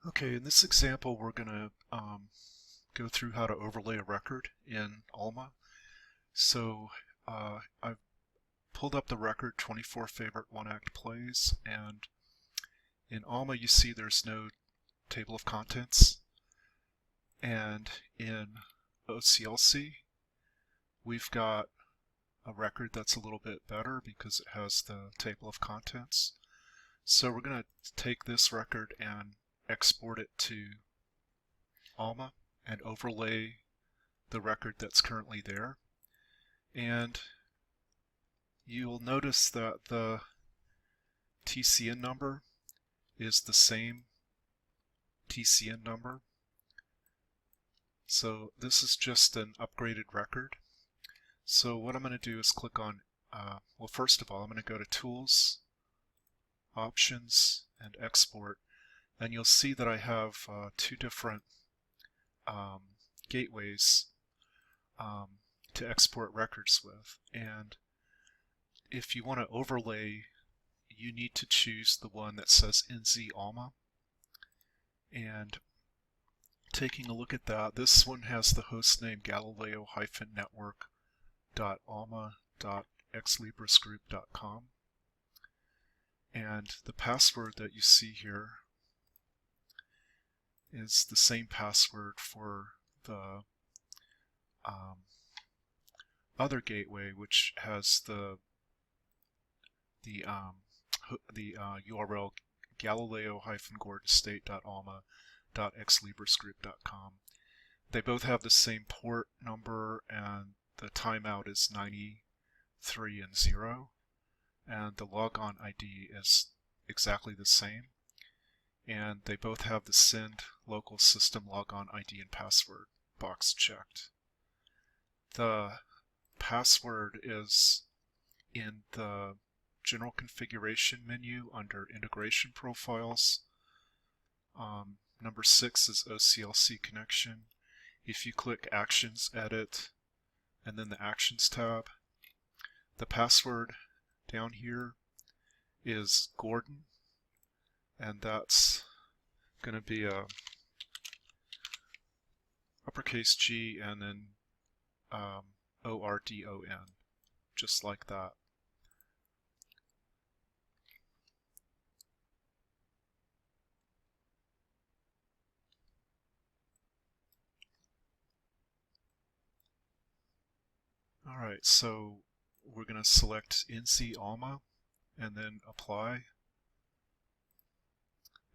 Okay, in this example we're going to go through how to overlay a record in Alma. So I've pulled up the record 24 favorite one-act plays, and in Alma you see there's no table of contents, and in OCLC we've got a record that's a little bit better because it has the table of contents. So we're going to take this record and export it to Alma and overlay the record that's currently there. And you'll notice that the TCN number is the same TCN number. So this is just an upgraded record. So what I'm going to do is click on, well, first of all, I'm going to go to Tools, Options, and Export. And you'll see that I have two different gateways to export records with. And if you want to overlay, you need to choose the one that says NZ Alma. And taking a look at that, this one has the host name galileo-network.alma.xlibrisgroup.com. And the password that you see here is the same password for the other gateway, which has the URL galileo-gordestate.alma.xlibrisgroup.com. They both have the same port number, and the timeout is 93 and 0, and the logon ID is exactly the same, and they both have the send local system logon ID and password box checked. The password is in the General Configuration menu under Integration Profiles. Number 6 is OCLC connection. If you click Actions, Edit, and then the Actions tab, the password down here is Gordon, and that's going to be a uppercase G and then ORDON, just like that. Alright, so we're going to select NC Alma and then apply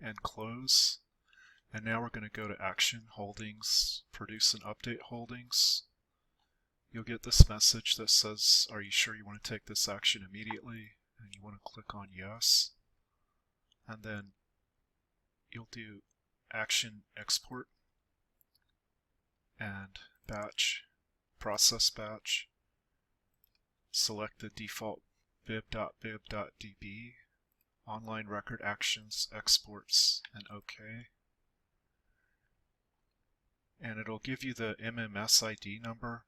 and close. And now we're going to go to Action, Holdings, Produce and Update Holdings. You'll get this message that says, are you sure you want to take this action immediately? And you want to click on Yes. And then you'll do Action Export and Batch, Process Batch. Select the default bib.bib.db, Online Record Actions, Exports, and OK. And it'll give you the MMS ID number.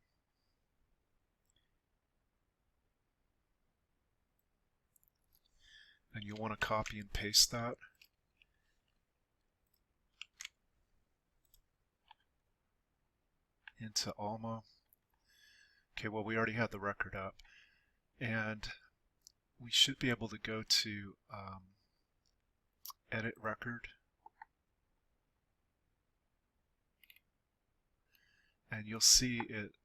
And you'll want to copy and paste that. Into Alma. Okay, well, we already had the record up. And we should be able to go to Edit Record. And you'll see it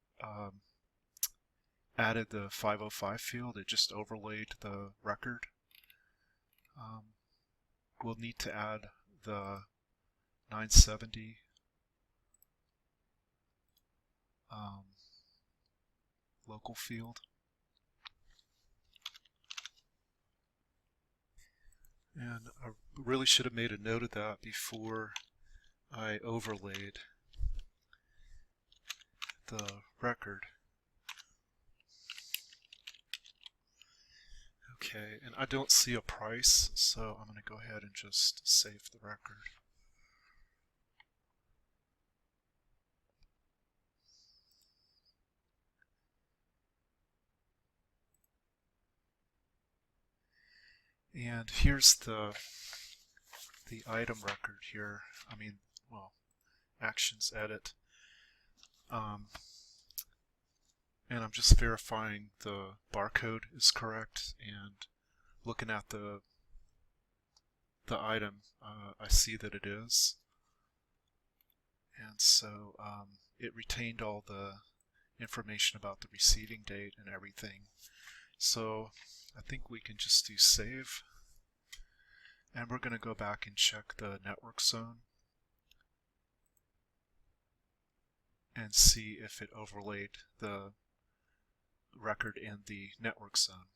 added the 505 field. It just overlaid the record. We'll need to add the 970 local field. And I really should have made a note of that before I overlaid the record. Okay, and I don't see a price, so I'm going to go ahead and just save the record. And here's the the item record here. Well, actions edit. And I'm just verifying the barcode is correct, and looking at the item, I see that it is. And so it retained all the information about the receiving date and everything. So I think we can just do save. And we're going to go back and check the network zone and see if it overlaid the record in the network zone.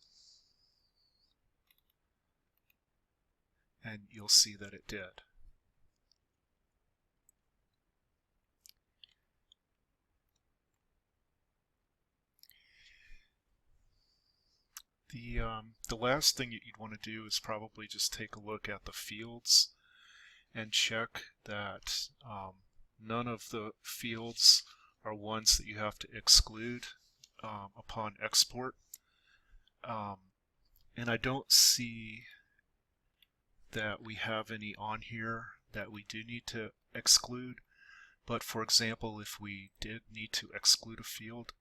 And you'll see that it did. The last thing you'd want to do is probably just take a look at the fields and check that none of the fields are ones that you have to exclude upon export. And I don't see that we have any on here that we do need to exclude. But for example, if we did need to exclude a field,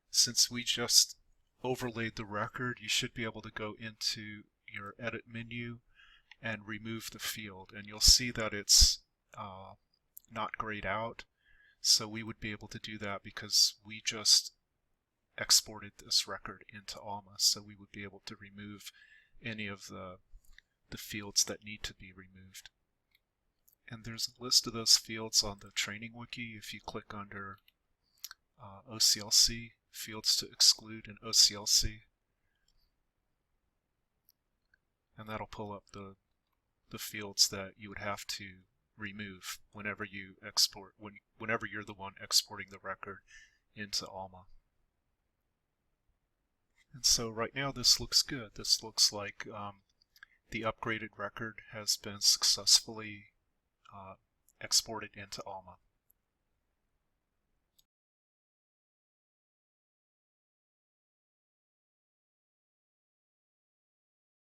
since we just overlaid the record, you should be able to go into your edit menu and remove the field, and you'll see that it's not grayed out. So we would be able to do that because we just exported this record into Alma, so we would be able to remove any of the fields that need to be removed. And there's a list of those fields on the training wiki. If you click under OCLC, fields to exclude in OCLC, and that'll pull up the fields that you would have to remove whenever you export, whenever you're the one exporting the record into Alma. And so right now this looks good. This looks like the upgraded record has been successfully exported into Alma.